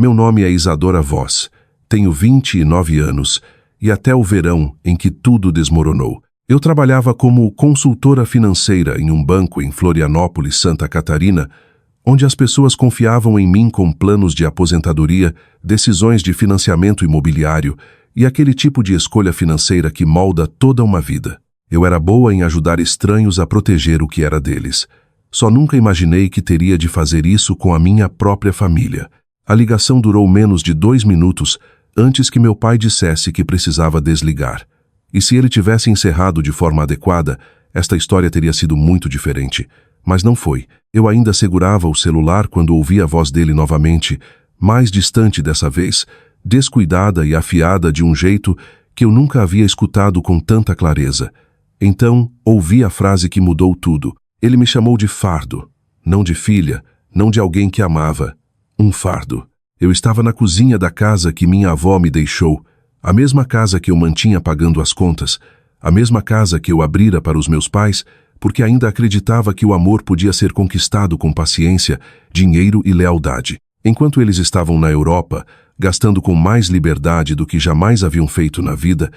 Meu nome é Isadora Voss, tenho 29 anos e até o verão em que tudo desmoronou. Eu trabalhava como consultora financeira em um banco em Florianópolis, Santa Catarina, onde as pessoas confiavam em mim com planos de aposentadoria, decisões de financiamento imobiliário e aquele tipo de escolha financeira que molda toda uma vida. Eu era boa em ajudar estranhos a proteger o que era deles. Só nunca imaginei que teria de fazer isso com a minha própria família. A ligação durou menos de 2 minutos antes que meu pai dissesse que precisava desligar. E se ele tivesse encerrado de forma adequada, esta história teria sido muito diferente. Mas não foi. Eu ainda segurava o celular quando ouvi a voz dele novamente, mais distante dessa vez, descuidada e afiada de um jeito que eu nunca havia escutado com tanta clareza. Então, ouvi a frase que mudou tudo. Ele me chamou de fardo, não de filha, não de alguém que amava. Um fardo. Eu estava na cozinha da casa que minha avó me deixou, a mesma casa que eu mantinha pagando as contas, a mesma casa que eu abrira para os meus pais, porque ainda acreditava que o amor podia ser conquistado com paciência, dinheiro e lealdade. Enquanto eles estavam na Europa, gastando com mais liberdade do que jamais haviam feito na vida,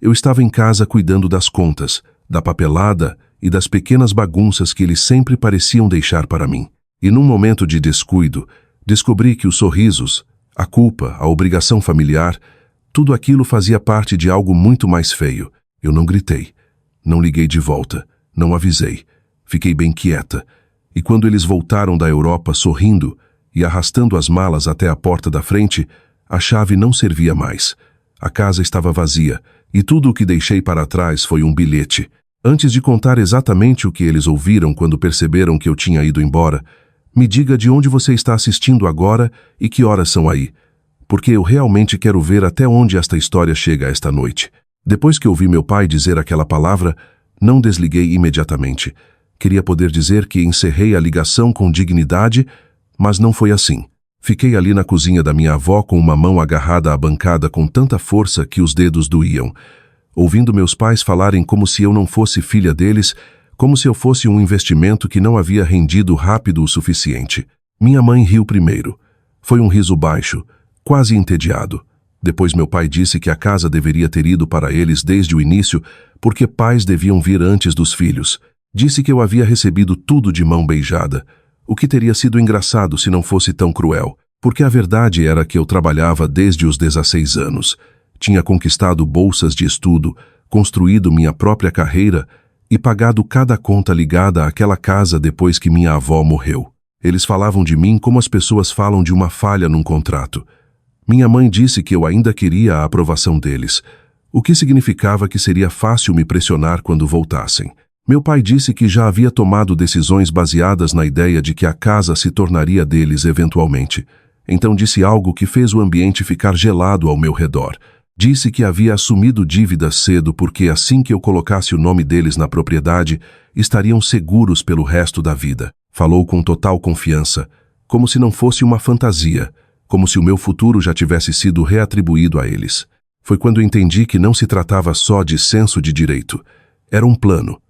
eu estava em casa cuidando das contas, da papelada e das pequenas bagunças que eles sempre pareciam deixar para mim. E num momento de descuido, descobri que os sorrisos, a culpa, a obrigação familiar, tudo aquilo fazia parte de algo muito mais feio. Eu não gritei, não liguei de volta, não avisei. Fiquei bem quieta. E quando eles voltaram da Europa sorrindo e arrastando as malas até a porta da frente, a chave não servia mais. A casa estava vazia e tudo o que deixei para trás foi um bilhete. Antes de contar exatamente o que eles ouviram quando perceberam que eu tinha ido embora, me diga de onde você está assistindo agora e que horas são aí, porque eu realmente quero ver até onde esta história chega esta noite. Depois que ouvi meu pai dizer aquela palavra, não desliguei imediatamente. Queria poder dizer que encerrei a ligação com dignidade, mas não foi assim. Fiquei ali na cozinha da minha avó com uma mão agarrada à bancada com tanta força que os dedos doíam, ouvindo meus pais falarem como se eu não fosse filha deles, como se eu fosse um investimento que não havia rendido rápido o suficiente. Minha mãe riu primeiro. Foi um riso baixo, quase entediado. Depois meu pai disse que a casa deveria ter ido para eles desde o início, porque pais deviam vir antes dos filhos. Disse que eu havia recebido tudo de mão beijada, o que teria sido engraçado se não fosse tão cruel, porque a verdade era que eu trabalhava desde os 16 anos. Tinha conquistado bolsas de estudo, construído minha própria carreira e pagado cada conta ligada àquela casa depois que minha avó morreu. Eles falavam de mim como as pessoas falam de uma falha num contrato. Minha mãe disse que eu ainda queria a aprovação deles, o que significava que seria fácil me pressionar quando voltassem. Meu pai disse que já havia tomado decisões baseadas na ideia de que a casa se tornaria deles eventualmente. Então disse algo que fez o ambiente ficar gelado ao meu redor. Disse que havia assumido dívidas cedo porque assim que eu colocasse o nome deles na propriedade, estariam seguros pelo resto da vida. Falou com total confiança, como se não fosse uma fantasia, como se o meu futuro já tivesse sido reatribuído a eles. Foi quando entendi que não se tratava só de senso de direito. Era um plano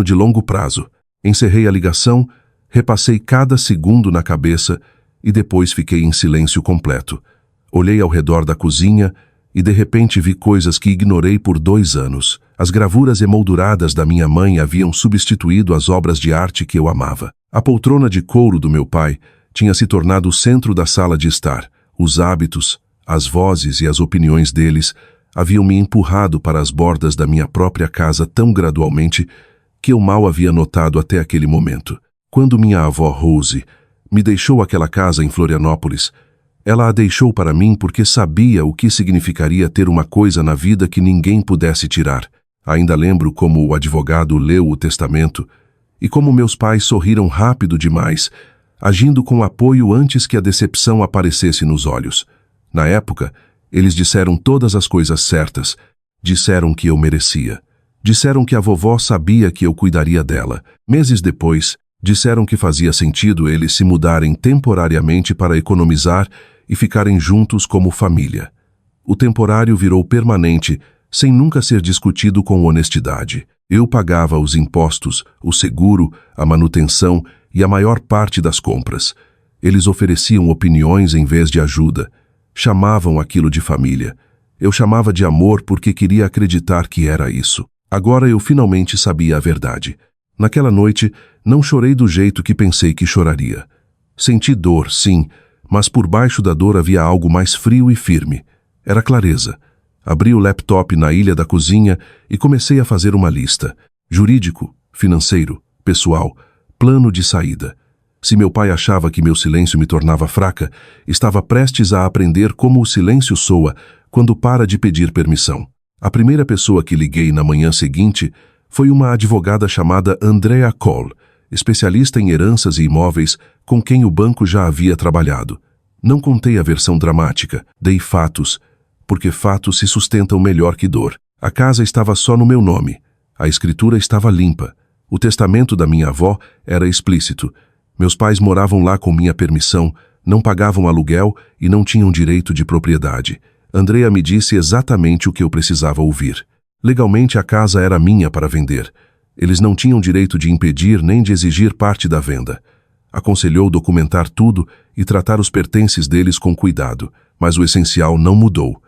de longo prazo. Encerrei a ligação, repassei cada segundo na cabeça e depois fiquei em silêncio completo. Olhei ao redor da cozinha e de repente vi coisas que ignorei por 2 anos. As gravuras emolduradas da minha mãe haviam substituído as obras de arte que eu amava. A poltrona de couro do meu pai tinha se tornado o centro da sala de estar. Os hábitos, as vozes e as opiniões deles haviam me empurrado para as bordas da minha própria casa tão gradualmente que eu mal havia notado até aquele momento. Quando minha avó Rose me deixou aquela casa em Florianópolis, ela a deixou para mim porque sabia o que significaria ter uma coisa na vida que ninguém pudesse tirar. Ainda lembro como o advogado leu o testamento e como meus pais sorriram rápido demais, agindo com apoio antes que a decepção aparecesse nos olhos. Na época, eles disseram todas as coisas certas. Disseram que eu merecia. Disseram que a vovó sabia que eu cuidaria dela. Meses depois, disseram que fazia sentido eles se mudarem temporariamente para economizar e ficarem juntos como família. O temporário virou permanente, sem nunca ser discutido com honestidade. Eu pagava os impostos, o seguro, a manutenção e a maior parte das compras. Eles ofereciam opiniões em vez de ajuda. Chamavam aquilo de família. Eu chamava de amor porque queria acreditar que era isso. Agora eu finalmente sabia a verdade. Naquela noite, não chorei do jeito que pensei que choraria. Senti dor, sim, mas por baixo da dor havia algo mais frio e firme. Era clareza. Abri o laptop na ilha da cozinha e comecei a fazer uma lista. Jurídico, financeiro, pessoal, plano de saída. Se meu pai achava que meu silêncio me tornava fraca, estava prestes a aprender como o silêncio soa quando para de pedir permissão. A primeira pessoa que liguei na manhã seguinte foi uma advogada chamada Andrea Cole, especialista em heranças e imóveis com quem o banco já havia trabalhado. Não contei a versão dramática, dei fatos, porque fatos se sustentam melhor que dor. A casa estava só no meu nome. A escritura estava limpa. O testamento da minha avó era explícito. Meus pais moravam lá com minha permissão, não pagavam aluguel e não tinham direito de propriedade. Andrea me disse exatamente o que eu precisava ouvir. Legalmente a casa era minha para vender. Eles não tinham direito de impedir nem de exigir parte da venda. Aconselhou documentar tudo e tratar os pertences deles com cuidado, mas o essencial não mudou.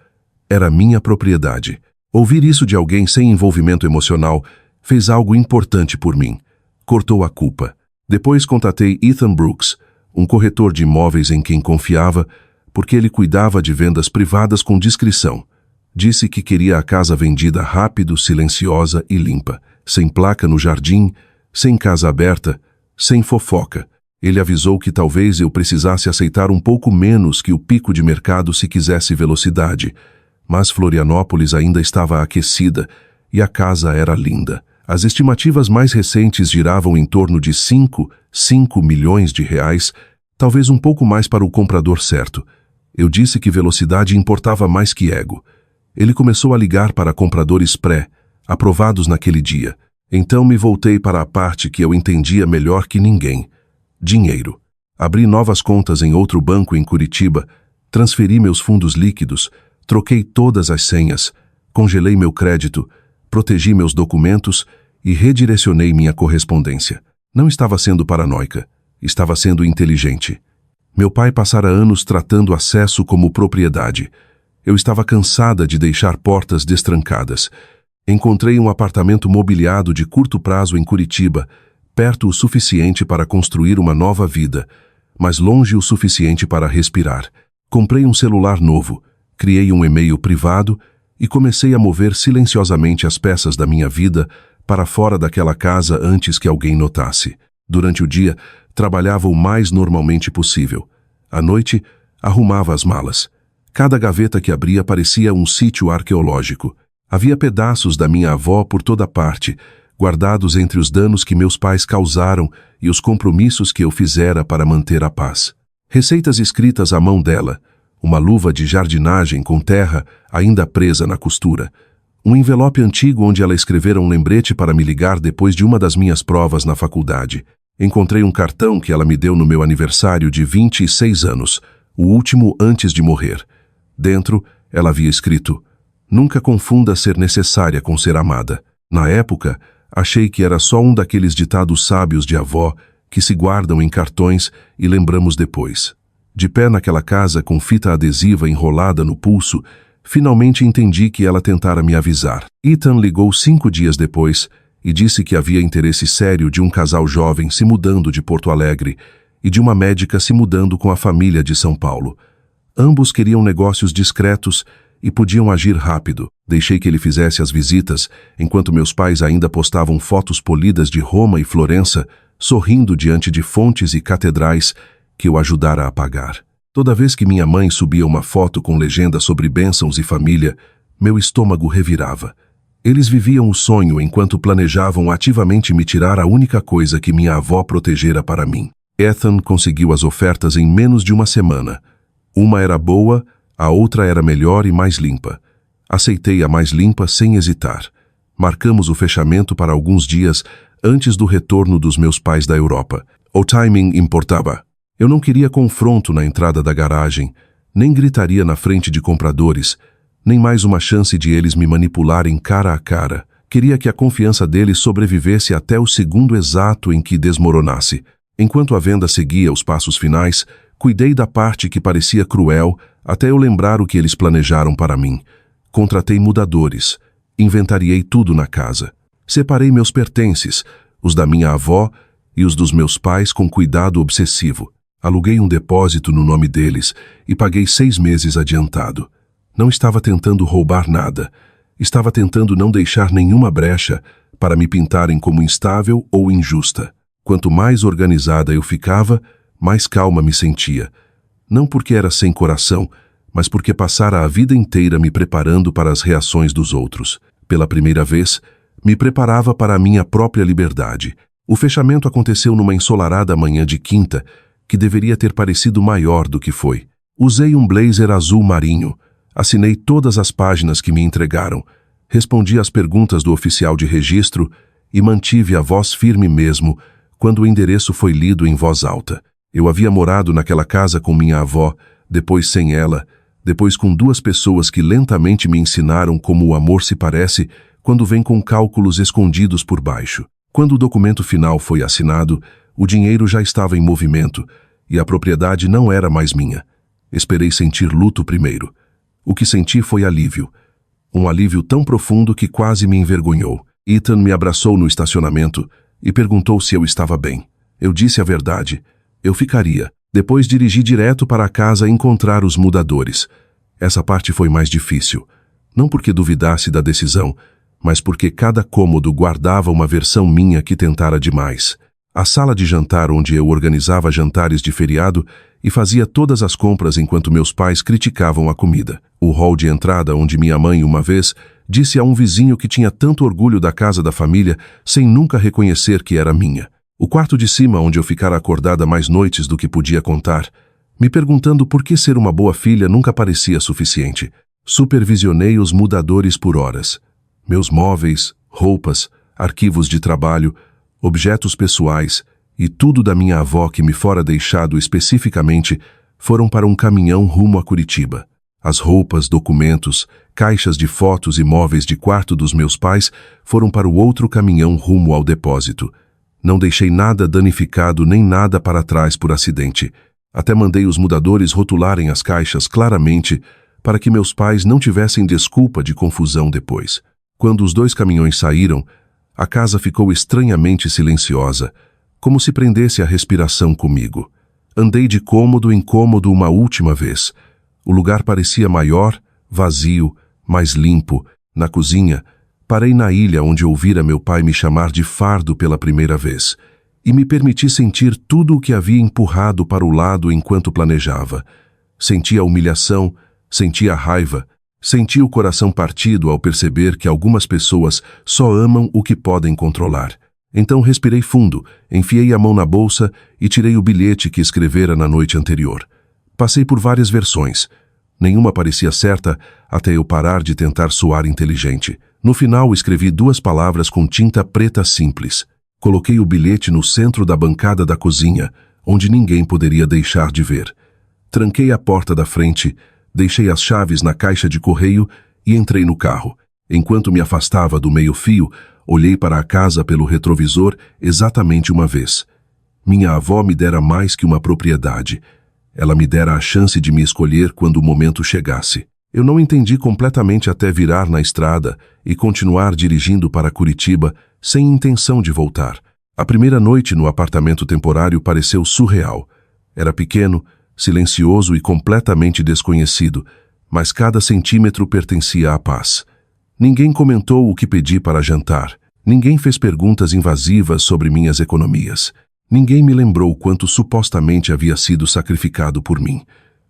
Era minha propriedade. Ouvir isso de alguém sem envolvimento emocional fez algo importante por mim. Cortou a culpa. Depois contatei Ethan Brooks, um corretor de imóveis em quem confiava, porque ele cuidava de vendas privadas com discrição. Disse que queria a casa vendida rápido, silenciosa e limpa, sem placa no jardim, sem casa aberta, sem fofoca. Ele avisou que talvez eu precisasse aceitar um pouco menos que o pico de mercado se quisesse velocidade, mas Florianópolis ainda estava aquecida e a casa era linda. As estimativas mais recentes giravam em torno de 5 milhões de reais, talvez um pouco mais para o comprador certo. Eu disse que velocidade importava mais que ego. Ele começou a ligar para compradores aprovados naquele dia. Então me voltei para a parte que eu entendia melhor que ninguém. Dinheiro. Abri novas contas em outro banco em Curitiba, transferi meus fundos líquidos, troquei todas as senhas, congelei meu crédito, protegi meus documentos e redirecionei minha correspondência. Não estava sendo paranoica, estava sendo inteligente. Meu pai passara anos tratando acesso como propriedade. Eu estava cansada de deixar portas destrancadas. Encontrei um apartamento mobiliado de curto prazo em Curitiba, perto o suficiente para construir uma nova vida, mas longe o suficiente para respirar. Comprei um celular novo, criei um e-mail privado e comecei a mover silenciosamente as peças da minha vida para fora daquela casa antes que alguém notasse. Durante o dia, trabalhava o mais normalmente possível. À noite, arrumava as malas. Cada gaveta que abria parecia um sítio arqueológico. Havia pedaços da minha avó por toda parte, guardados entre os danos que meus pais causaram e os compromissos que eu fizera para manter a paz. Receitas escritas à mão dela, uma luva de jardinagem com terra ainda presa na costura, um envelope antigo onde ela escrevera um lembrete para me ligar depois de uma das minhas provas na faculdade. Encontrei um cartão que ela me deu no meu aniversário de 26 anos, o último antes de morrer. Dentro, ela havia escrito: "Nunca confunda ser necessária com ser amada." Na época, achei que era só um daqueles ditados sábios de avó que se guardam em cartões e lembramos depois. De pé naquela casa com fita adesiva enrolada no pulso, finalmente entendi que ela tentara me avisar. Ethan ligou 5 dias depois e disse que havia interesse sério de um casal jovem se mudando de Porto Alegre e de uma médica se mudando com a família de São Paulo. Ambos queriam negócios discretos e podiam agir rápido. Deixei que ele fizesse as visitas, enquanto meus pais ainda postavam fotos polidas de Roma e Florença, sorrindo diante de fontes e catedrais que eu ajudara a pagar. Toda vez que minha mãe subia uma foto com legenda sobre bênçãos e família, meu estômago revirava. Eles viviam o sonho enquanto planejavam ativamente me tirar a única coisa que minha avó protegera para mim. Ethan conseguiu as ofertas em menos de uma semana. Uma era boa, a outra era melhor e mais limpa. Aceitei a mais limpa sem hesitar. Marcamos o fechamento para alguns dias antes do retorno dos meus pais da Europa. O timing importava. Eu não queria confronto na entrada da garagem, nem gritaria na frente de compradores, nem mais uma chance de eles me manipularem cara a cara. Queria que a confiança deles sobrevivesse até o segundo exato em que desmoronasse. Enquanto a venda seguia os passos finais, Cuidei da parte que parecia cruel até eu lembrar o que eles planejaram para mim. Contratei mudadores. Inventariei tudo na casa. Separei meus pertences, os da minha avó e os dos meus pais com cuidado obsessivo. Aluguei um depósito no nome deles e paguei 6 meses adiantado. Não estava tentando roubar nada. Estava tentando não deixar nenhuma brecha para me pintarem como instável ou injusta. Quanto mais organizada eu ficava, mais calma me sentia. Não porque era sem coração, mas porque passara a vida inteira me preparando para as reações dos outros. Pela primeira vez, me preparava para a minha própria liberdade. O fechamento aconteceu numa ensolarada manhã de quinta, que deveria ter parecido maior do que foi. Usei um blazer azul marinho, assinei todas as páginas que me entregaram, respondi às perguntas do oficial de registro e mantive a voz firme mesmo quando o endereço foi lido em voz alta. Eu havia morado naquela casa com minha avó, depois sem ela, depois com 2 pessoas que lentamente me ensinaram como o amor se parece quando vem com cálculos escondidos por baixo. Quando o documento final foi assinado, o dinheiro já estava em movimento e a propriedade não era mais minha. Esperei sentir luto primeiro. O que senti foi alívio. Um alívio tão profundo que quase me envergonhou. Ethan me abraçou no estacionamento e perguntou se eu estava bem. Eu disse a verdade. Eu ficaria. Depois dirigi direto para a casa encontrar os mudadores. Essa parte foi mais difícil. Não porque duvidasse da decisão, mas porque cada cômodo guardava uma versão minha que tentara demais. A sala de jantar onde eu organizava jantares de feriado e fazia todas as compras enquanto meus pais criticavam a comida. O hall de entrada onde minha mãe, uma vez, disse a um vizinho que tinha tanto orgulho da casa da família sem nunca reconhecer que era minha. O quarto de cima onde eu ficara acordada mais noites do que podia contar, me perguntando por que ser uma boa filha nunca parecia suficiente. Supervisionei os mudadores por horas. Meus móveis, roupas, arquivos de trabalho, objetos pessoais e tudo da minha avó que me fora deixado especificamente foram para um caminhão rumo a Curitiba. As roupas, documentos, caixas de fotos e móveis de quarto dos meus pais foram para o outro caminhão rumo ao depósito. Não deixei nada danificado nem nada para trás por acidente. Até mandei os mudadores rotularem as caixas claramente para que meus pais não tivessem desculpa de confusão depois. Quando os 2 caminhões saíram, a casa ficou estranhamente silenciosa, como se prendesse a respiração comigo. Andei de cômodo em cômodo uma última vez. O lugar parecia maior, vazio, mais limpo. Na cozinha, parei na ilha onde ouvira meu pai me chamar de fardo pela primeira vez, e me permiti sentir tudo o que havia empurrado para o lado enquanto planejava. Senti a humilhação, senti a raiva, senti o coração partido ao perceber que algumas pessoas só amam o que podem controlar. Então respirei fundo, enfiei a mão na bolsa e tirei o bilhete que escrevera na noite anterior. Passei por várias versões. Nenhuma parecia certa até eu parar de tentar soar inteligente. No final escrevi 2 palavras com tinta preta simples. Coloquei o bilhete no centro da bancada da cozinha, onde ninguém poderia deixar de ver. Tranquei a porta da frente, deixei as chaves na caixa de correio e entrei no carro. Enquanto me afastava do meio-fio, olhei para a casa pelo retrovisor exatamente uma vez. Minha avó me dera mais que uma propriedade. Ela me dera a chance de me escolher quando o momento chegasse. Eu não entendi completamente até virar na estrada e continuar dirigindo para Curitiba sem intenção de voltar. A primeira noite no apartamento temporário pareceu surreal. Era pequeno, silencioso e completamente desconhecido, mas cada centímetro pertencia à paz. Ninguém comentou o que pedi para jantar. Ninguém fez perguntas invasivas sobre minhas economias. Ninguém me lembrou quanto supostamente havia sido sacrificado por mim.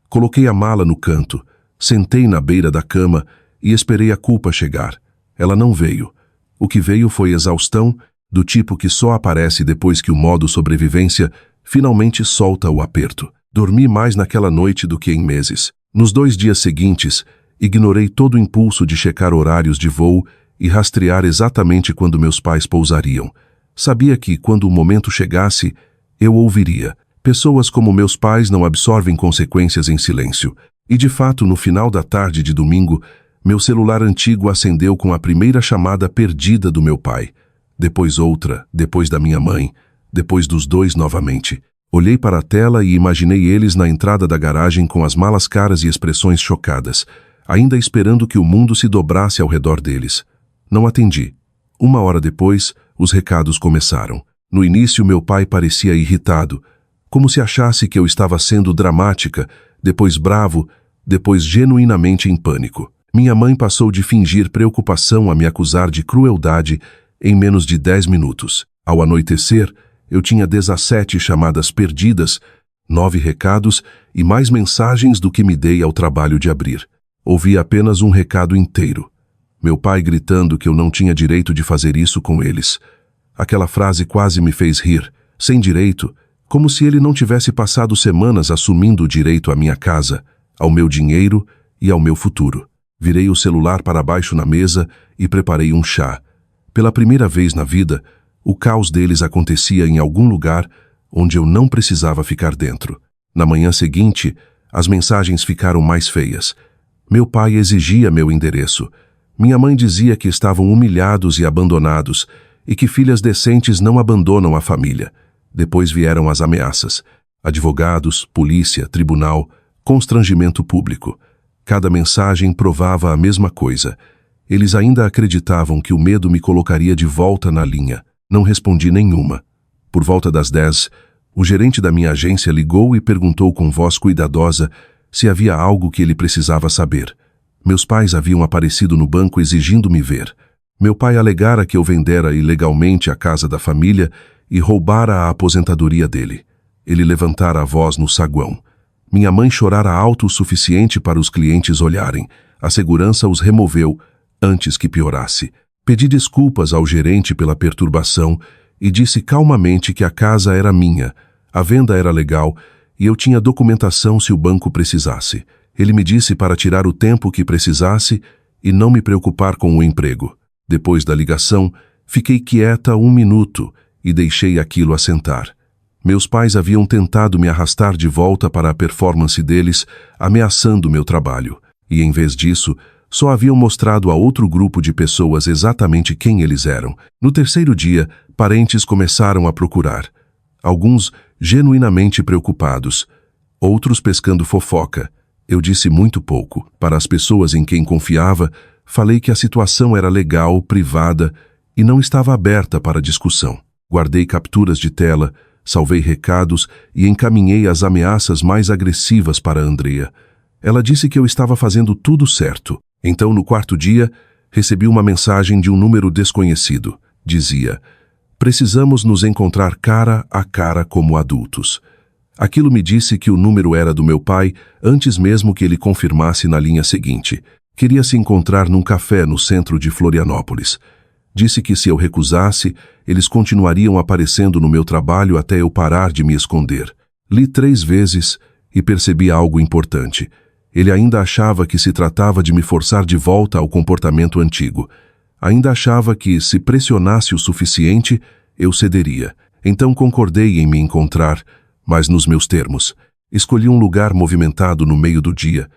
Coloquei a mala no canto, sentei na beira da cama e esperei a culpa chegar. Ela não veio. O que veio foi exaustão, do tipo que só aparece depois que o modo sobrevivência finalmente solta o aperto. Dormi mais naquela noite do que em meses. Nos 2 dias seguintes, ignorei todo o impulso de checar horários de voo e rastrear exatamente quando meus pais pousariam. Sabia que, quando o momento chegasse, eu ouviria. Pessoas como meus pais não absorvem consequências em silêncio. E de fato, no final da tarde de domingo, meu celular antigo acendeu com a primeira chamada perdida do meu pai. Depois outra, depois da minha mãe, depois dos 2 novamente. Olhei para a tela e imaginei eles na entrada da garagem com as malas caras e expressões chocadas, ainda esperando que o mundo se dobrasse ao redor deles. Não atendi. 1 hora depois, os recados começaram. No início, meu pai parecia irritado, como se achasse que eu estava sendo dramática, depois bravo, depois genuinamente em pânico. Minha mãe passou de fingir preocupação a me acusar de crueldade em menos de 10 minutos. Ao anoitecer, eu tinha 17 chamadas perdidas, 9 recados e mais mensagens do que me dei ao trabalho de abrir. Ouvi apenas um recado inteiro. Meu pai gritando que eu não tinha direito de fazer isso com eles. Aquela frase quase me fez rir. Sem direito, como se ele não tivesse passado semanas assumindo o direito à minha casa, ao meu dinheiro e ao meu futuro. Virei o celular para baixo na mesa e preparei um chá. Pela primeira vez na vida, o caos deles acontecia em algum lugar onde eu não precisava ficar dentro. Na manhã seguinte, as mensagens ficaram mais feias. Meu pai exigia meu endereço. Minha mãe dizia que estavam humilhados e abandonados e que filhas decentes não abandonam a família. Depois vieram as ameaças. Advogados, polícia, tribunal, constrangimento público. Cada mensagem provava a mesma coisa. Eles ainda acreditavam que o medo me colocaria de volta na linha. Não respondi nenhuma. Por volta das 10, o gerente da minha agência ligou e perguntou com voz cuidadosa se havia algo que ele precisava saber. Meus pais haviam aparecido no banco exigindo me ver. Meu pai alegara que eu vendera ilegalmente a casa da família e roubara a aposentadoria dele. Ele levantara a voz no saguão. Minha mãe chorara alto o suficiente para os clientes olharem. A segurança os removeu antes que piorasse. Pedi desculpas ao gerente pela perturbação e disse calmamente que a casa era minha, a venda era legal e eu tinha documentação se o banco precisasse. Ele me disse para tirar o tempo que precisasse e não me preocupar com o emprego. Depois da ligação, fiquei quieta 1 minuto e deixei aquilo assentar. Meus pais haviam tentado me arrastar de volta para a performance deles, ameaçando meu trabalho. E em vez disso, só haviam mostrado a outro grupo de pessoas exatamente quem eles eram. No terceiro dia, parentes começaram a procurar. Alguns genuinamente preocupados, outros pescando fofoca. Eu disse muito pouco. Para as pessoas em quem confiava, falei que a situação era legal, privada e não estava aberta para discussão. Guardei capturas de tela, salvei recados e encaminhei as ameaças mais agressivas para Andrea. Ela disse que eu estava fazendo tudo certo. Então, no quarto dia, recebi uma mensagem de um número desconhecido. Dizia: "Precisamos nos encontrar cara a cara como adultos." Aquilo me disse que o número era do meu pai antes mesmo que ele confirmasse na linha seguinte. Queria se encontrar num café no centro de Florianópolis. Disse que se eu recusasse, eles continuariam aparecendo no meu trabalho até eu parar de me esconder. Li 3 vezes e percebi algo importante. Ele ainda achava que se tratava de me forçar de volta ao comportamento antigo. Ainda achava que, se pressionasse o suficiente, eu cederia. Então concordei em me encontrar, mas nos meus termos. Escolhi um lugar movimentado no meio do dia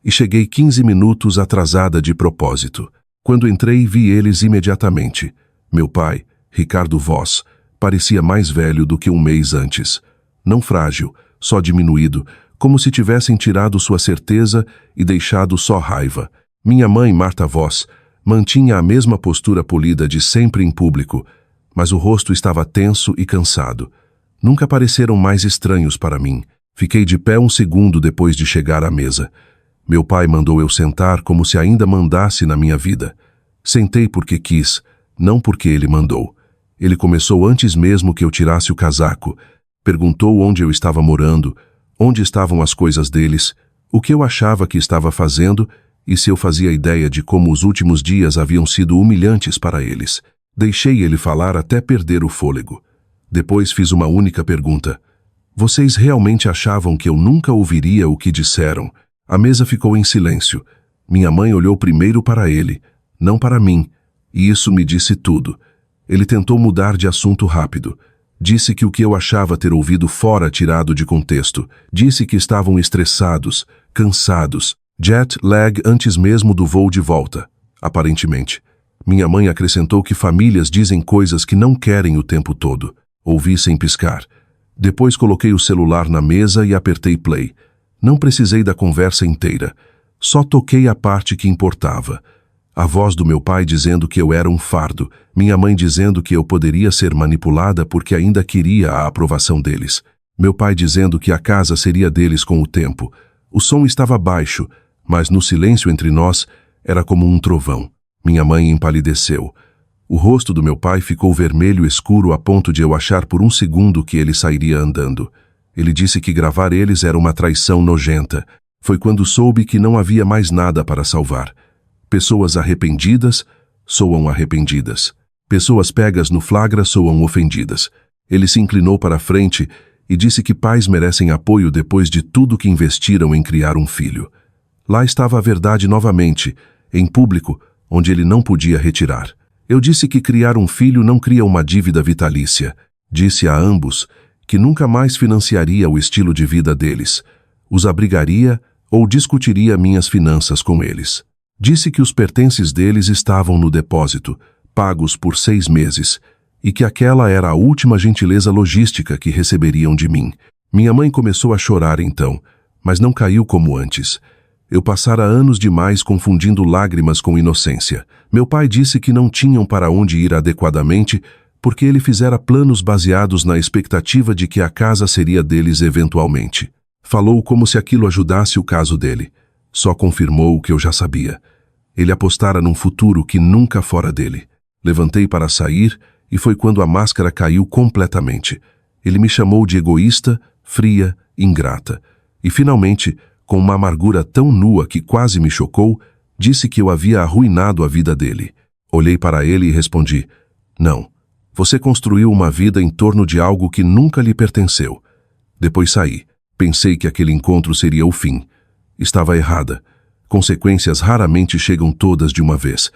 e cheguei 15 minutos atrasada de propósito. Quando entrei, vi eles imediatamente. Meu pai, Ricardo Voss, parecia mais velho do que 1 mês antes. Não frágil, só diminuído, como se tivessem tirado sua certeza e deixado só raiva. Minha mãe, Marta Voss, mantinha a mesma postura polida de sempre em público, mas o rosto estava tenso e cansado. Nunca pareceram mais estranhos para mim. Fiquei de pé 1 segundo depois de chegar à mesa. Meu pai mandou eu sentar como se ainda mandasse na minha vida. Sentei porque quis, não porque ele mandou. Ele começou antes mesmo que eu tirasse o casaco. Perguntou onde eu estava morando, onde estavam as coisas deles, o que eu achava que estava fazendo e se eu fazia ideia de como os últimos dias haviam sido humilhantes para eles. Deixei ele falar até perder o fôlego. Depois fiz uma única pergunta. Vocês realmente achavam que eu nunca ouviria o que disseram? A mesa ficou em silêncio. Minha mãe olhou primeiro para ele, não para mim, e isso me disse tudo. Ele tentou mudar de assunto rápido. Disse que o que eu achava ter ouvido fora tirado de contexto. Disse que estavam estressados, cansados, jet lag antes mesmo do voo de volta, aparentemente. Minha mãe acrescentou que famílias dizem coisas que não querem o tempo todo. Ouvi sem piscar. Depois coloquei o celular na mesa e apertei play. Não precisei da conversa inteira. Só toquei a parte que importava. A voz do meu pai dizendo que eu era um fardo. Minha mãe dizendo que eu poderia ser manipulada porque ainda queria a aprovação deles. Meu pai dizendo que a casa seria deles com o tempo. O som estava baixo, mas no silêncio entre nós era como um trovão. Minha mãe empalideceu. O rosto do meu pai ficou vermelho escuro a ponto de eu achar por um segundo que ele sairia andando. Ele disse que gravar eles era uma traição nojenta. Foi quando soube que não havia mais nada para salvar. Pessoas arrependidas soam arrependidas. Pessoas pegas no flagra soam ofendidas. Ele se inclinou para a frente e disse que pais merecem apoio depois de tudo que investiram em criar um filho. Lá estava a verdade novamente, em público, onde ele não podia retirar. Eu disse que criar um filho não cria uma dívida vitalícia. Disse a ambos que nunca mais financiaria o estilo de vida deles, os abrigaria ou discutiria minhas finanças com eles. Disse que os pertences deles estavam no depósito, pagos por 6 meses, e que aquela era a última gentileza logística que receberiam de mim. Minha mãe começou a chorar então, mas não caiu como antes. Eu passara anos demais confundindo lágrimas com inocência. Meu pai disse que não tinham para onde ir adequadamente, porque ele fizera planos baseados na expectativa de que a casa seria deles eventualmente. Falou como se aquilo ajudasse o caso dele. Só confirmou o que eu já sabia. Ele apostara num futuro que nunca fora dele. Levantei para sair e foi quando a máscara caiu completamente. Ele me chamou de egoísta, fria, ingrata. E finalmente, com uma amargura tão nua que quase me chocou, disse que eu havia arruinado a vida dele. Olhei para ele e respondi: não, você construiu uma vida em torno de algo que nunca lhe pertenceu. Depois saí. Pensei que aquele encontro seria o fim. Estava errada. Consequências raramente chegam todas de uma vez.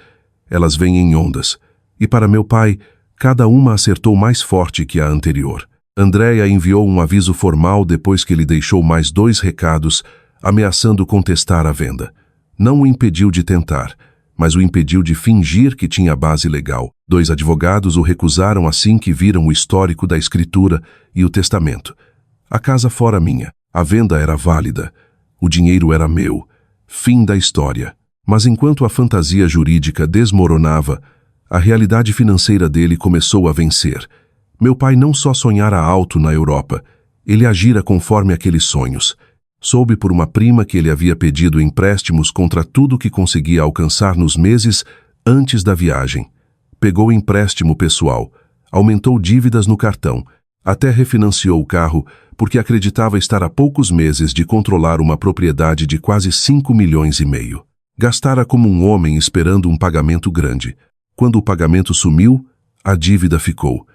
Elas vêm em ondas. E para meu pai, cada uma acertou mais forte que a anterior. Andréia enviou um aviso formal depois que ele deixou mais 2 recados, ameaçando contestar a venda. Não o impediu de tentar, mas o impediu de fingir que tinha base legal. 2 advogados o recusaram assim que viram o histórico da escritura e o testamento. A casa fora minha. A venda era válida. O dinheiro era meu. Fim da história. Mas enquanto a fantasia jurídica desmoronava, a realidade financeira dele começou a vencer. Meu pai não só sonhara alto na Europa, ele agira conforme aqueles sonhos. Soube por uma prima que ele havia pedido empréstimos contra tudo que conseguia alcançar nos meses antes da viagem. Pegou empréstimo pessoal, aumentou dívidas no cartão, até refinanciou o carro porque acreditava estar a poucos meses de controlar uma propriedade de quase 5,5 milhões. Gastara como um homem esperando um pagamento grande. Quando o pagamento sumiu, a dívida ficou.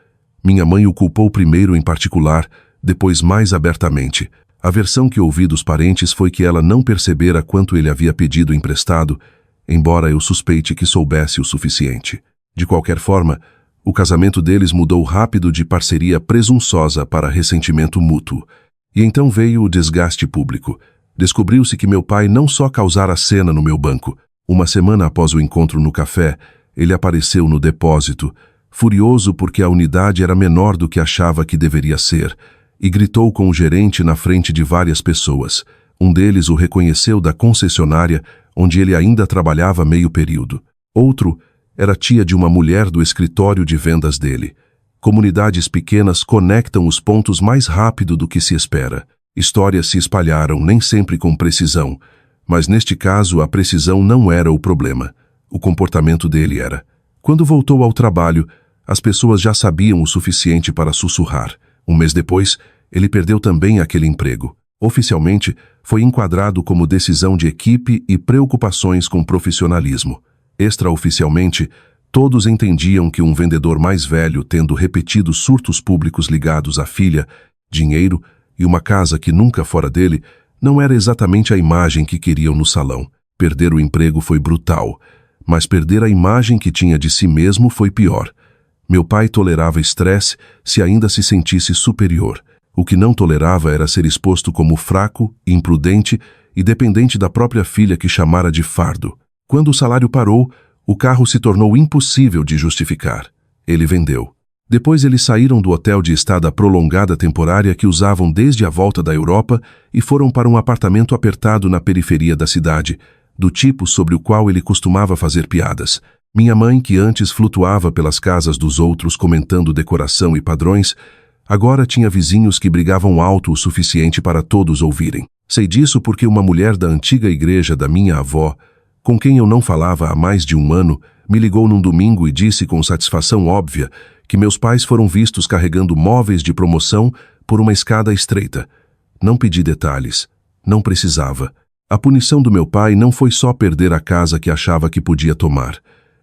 Minha mãe o culpou primeiro em particular, depois mais abertamente. A versão que ouvi dos parentes foi que ela não percebera quanto ele havia pedido emprestado, embora eu suspeite que soubesse o suficiente. De qualquer forma, o casamento deles mudou rápido de parceria presunçosa para ressentimento mútuo. E então veio o desgaste público. Descobriu-se que meu pai não só causara cena no meu banco. Uma semana após o encontro no café, ele apareceu no depósito, furioso porque a unidade era menor do que achava que deveria ser, e gritou com o gerente na frente de várias pessoas. Um deles o reconheceu da concessionária, onde ele ainda trabalhava meio período. Outro era tia de uma mulher do escritório de vendas dele. Comunidades pequenas conectam os pontos mais rápido do que se espera. Histórias se espalharam, nem sempre com precisão, mas neste caso a precisão não era o problema. O comportamento dele era. Quando voltou ao trabalho, as pessoas já sabiam o suficiente para sussurrar. Um mês depois, ele perdeu também aquele emprego. Oficialmente, foi enquadrado como decisão de equipe e preocupações com profissionalismo. Extraoficialmente, todos entendiam que um vendedor mais velho, tendo repetidos surtos públicos ligados à filha, dinheiro e uma casa que nunca fora dele, não era exatamente a imagem que queriam no salão. Perder o emprego foi brutal, mas perder a imagem que tinha de si mesmo foi pior. Meu pai tolerava estresse se ainda se sentisse superior. O que não tolerava era ser exposto como fraco, imprudente e dependente da própria filha que chamara de fardo. Quando o salário parou, o carro se tornou impossível de justificar. Ele vendeu. Depois eles saíram do hotel de estada prolongada temporária que usavam desde a volta da Europa e foram para um apartamento apertado na periferia da cidade, do tipo sobre o qual ele costumava fazer piadas. Minha mãe, que antes flutuava pelas casas dos outros comentando decoração e padrões, agora tinha vizinhos que brigavam alto o suficiente para todos ouvirem. Sei disso porque uma mulher da antiga igreja da minha avó, com quem eu não falava há mais de um ano, me ligou num domingo e disse com satisfação óbvia que meus pais foram vistos carregando móveis de promoção por uma escada estreita. Não pedi detalhes. Não precisava. A punição do meu pai não foi só perder a casa que achava que podia tomar.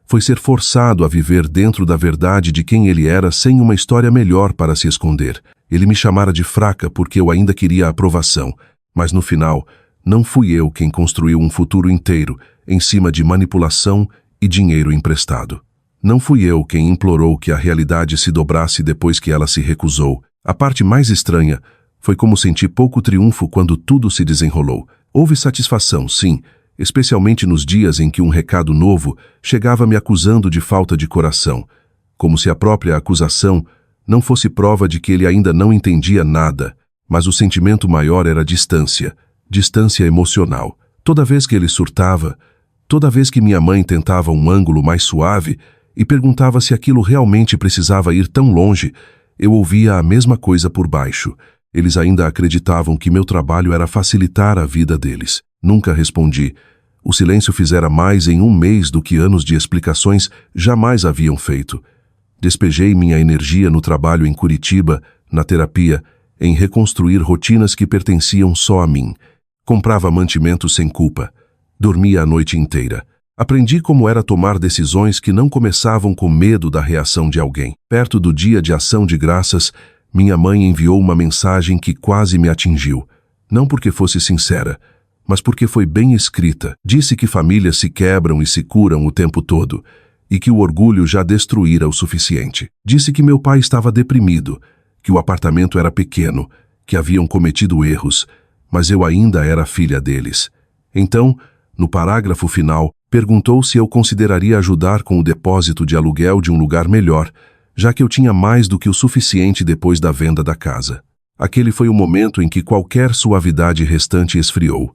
Foi ser forçado a viver dentro da verdade de quem ele era sem uma história melhor para se esconder. Ele me chamara de fraca porque eu ainda queria a aprovação, mas no final, não fui eu quem construiu um futuro inteiro em cima de manipulação e dinheiro emprestado. Não fui eu quem implorou que a realidade se dobrasse depois que ela se recusou. A parte mais estranha foi como senti pouco triunfo quando tudo se desenrolou. Houve satisfação, sim, especialmente nos dias em que um recado novo chegava me acusando de falta de coração, como se a própria acusação não fosse prova de que ele ainda não entendia nada, mas o sentimento maior era distância emocional. Toda vez que ele surtava, toda vez que minha mãe tentava um ângulo mais suave e perguntava se aquilo realmente precisava ir tão longe, eu ouvia a mesma coisa por baixo. Eles ainda acreditavam que meu trabalho era facilitar a vida deles. Nunca respondi. O silêncio fizera mais em um mês do que anos de explicações jamais haviam feito. Despejei minha energia no trabalho em Curitiba, na terapia, em reconstruir rotinas que pertenciam só a mim. Comprava mantimentos sem culpa. Dormia a noite inteira. Aprendi como era tomar decisões que não começavam com medo da reação de alguém. Perto do dia de ação de graças, minha mãe enviou uma mensagem que quase me atingiu. Não porque fosse sincera, mas porque foi bem escrita. Disse que famílias se quebram e se curam o tempo todo, e que o orgulho já destruíra o suficiente. Disse que meu pai estava deprimido, que o apartamento era pequeno, que haviam cometido erros, mas eu ainda era filha deles. Então, no parágrafo final, perguntou se eu consideraria ajudar com o depósito de aluguel de um lugar melhor, já que eu tinha mais do que o suficiente depois da venda da casa. Aquele foi o momento em que qualquer suavidade restante esfriou.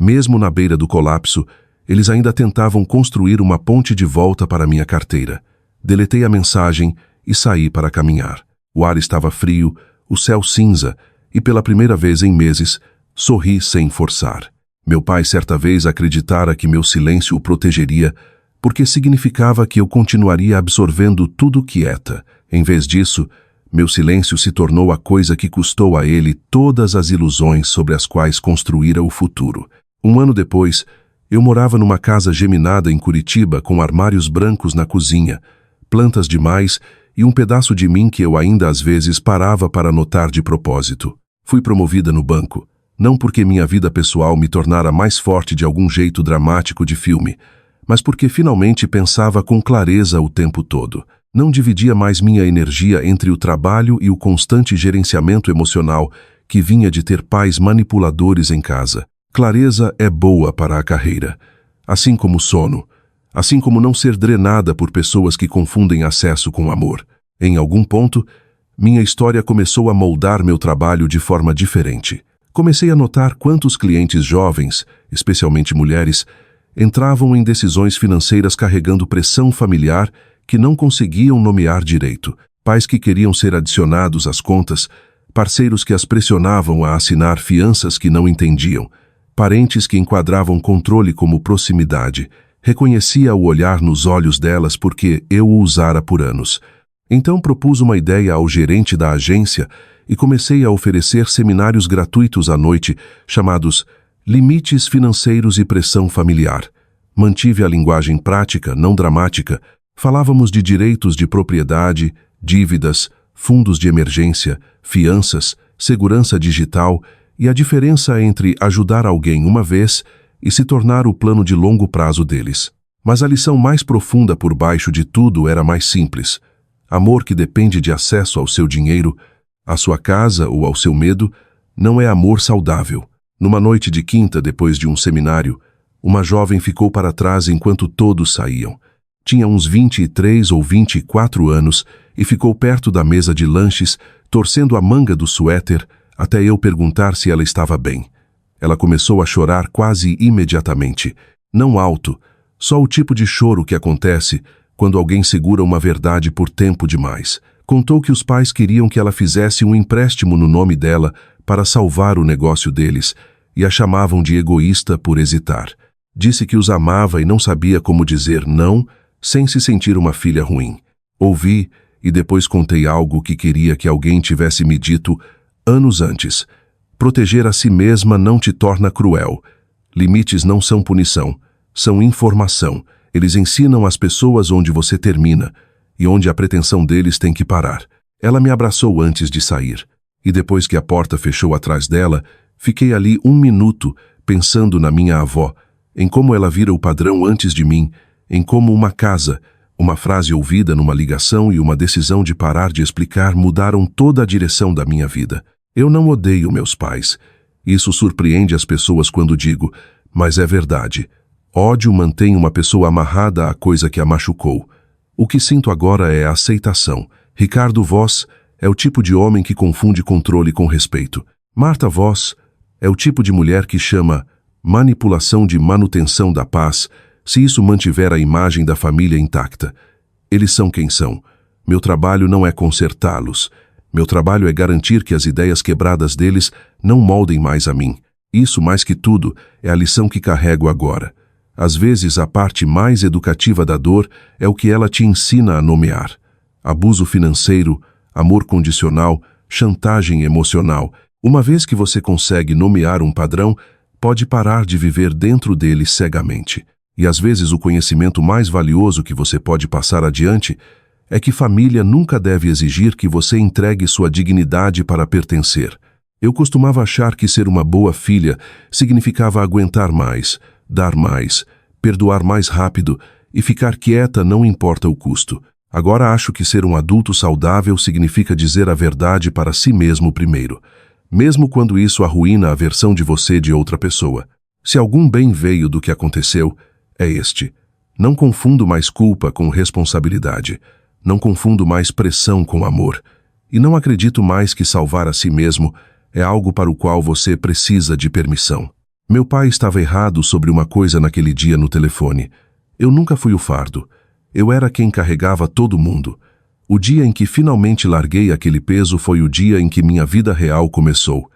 Mesmo na beira do colapso, eles ainda tentavam construir uma ponte de volta para minha carteira. Deletei a mensagem e saí para caminhar. O ar estava frio, o céu cinza, e pela primeira vez em meses, sorri sem forçar. Meu pai certa vez acreditara que meu silêncio o protegeria, porque significava que eu continuaria absorvendo tudo quieta. Em vez disso, meu silêncio se tornou a coisa que custou a ele todas as ilusões sobre as quais construíra o futuro. Um ano depois, eu morava numa casa geminada em Curitiba com armários brancos na cozinha, plantas demais e um pedaço de mim que eu ainda às vezes parava para notar de propósito. Fui promovida no banco. Não porque minha vida pessoal me tornara mais forte de algum jeito dramático de filme, mas porque finalmente pensava com clareza o tempo todo. Não dividia mais minha energia entre o trabalho e o constante gerenciamento emocional que vinha de ter pais manipuladores em casa. Clareza é boa para a carreira, assim como sono, assim como não ser drenada por pessoas que confundem acesso com amor. Em algum ponto, minha história começou a moldar meu trabalho de forma diferente. Comecei a notar quantos clientes jovens, especialmente mulheres, entravam em decisões financeiras carregando pressão familiar que não conseguiam nomear direito, pais que queriam ser adicionados às contas, parceiros que as pressionavam a assinar fianças que não entendiam, parentes que enquadravam controle como proximidade. Reconhecia o olhar nos olhos delas porque eu o usara por anos. Então propus uma ideia ao gerente da agência e comecei a oferecer seminários gratuitos à noite, chamados Limites Financeiros e Pressão Familiar. Mantive a linguagem prática, não dramática. Falávamos de direitos de propriedade, dívidas, fundos de emergência, fianças, segurança digital e a diferença entre ajudar alguém uma vez e se tornar o plano de longo prazo deles. Mas a lição mais profunda por baixo de tudo era mais simples. Amor que depende de acesso ao seu dinheiro, à sua casa ou ao seu medo, não é amor saudável. Numa noite de quinta, depois de um seminário, uma jovem ficou para trás enquanto todos saíam. Tinha uns 23 ou 24 anos e ficou perto da mesa de lanches, torcendo a manga do suéter, até eu perguntar se ela estava bem. Ela começou a chorar quase imediatamente. Não alto, só o tipo de choro que acontece quando alguém segura uma verdade por tempo demais. Contou que os pais queriam que ela fizesse um empréstimo no nome dela para salvar o negócio deles e a chamavam de egoísta por hesitar. Disse que os amava e não sabia como dizer não sem se sentir uma filha ruim. Ouvi e depois contei algo que queria que alguém tivesse me dito anos antes. Proteger a si mesma não te torna cruel. Limites não são punição, são informação. Eles ensinam às pessoas onde você termina e onde a pretensão deles tem que parar. Ela me abraçou antes de sair. E depois que a porta fechou atrás dela, fiquei ali 1 minuto pensando na minha avó, em como ela vira o padrão antes de mim, em como uma casa, uma frase ouvida numa ligação e uma decisão de parar de explicar mudaram toda a direção da minha vida. Eu não odeio meus pais. Isso surpreende as pessoas quando digo, mas é verdade. Ódio mantém uma pessoa amarrada à coisa que a machucou. O que sinto agora é a aceitação. Ricardo Voss é o tipo de homem que confunde controle com respeito. Marta Voss é o tipo de mulher que chama manipulação de manutenção da paz, se isso mantiver a imagem da família intacta. Eles são quem são. Meu trabalho não é consertá-los. Meu trabalho é garantir que as ideias quebradas deles não moldem mais a mim. Isso, mais que tudo, é a lição que carrego agora. Às vezes, a parte mais educativa da dor é o que ela te ensina a nomear. Abuso financeiro, amor condicional, chantagem emocional. Uma vez que você consegue nomear um padrão, pode parar de viver dentro dele cegamente. E às vezes o conhecimento mais valioso que você pode passar adiante é que família nunca deve exigir que você entregue sua dignidade para pertencer. Eu costumava achar que ser uma boa filha significava aguentar mais, dar mais, perdoar mais rápido e ficar quieta não importa o custo. Agora acho que ser um adulto saudável significa dizer a verdade para si mesmo primeiro, mesmo quando isso arruína a versão de você de outra pessoa. Se algum bem veio do que aconteceu, é este. Não confundo mais culpa com responsabilidade. Não confundo mais pressão com amor. E não acredito mais que salvar a si mesmo é algo para o qual você precisa de permissão. Meu pai estava errado sobre uma coisa naquele dia no telefone. Eu nunca fui o fardo. Eu era quem carregava todo mundo. O dia em que finalmente larguei aquele peso foi o dia em que minha vida real começou.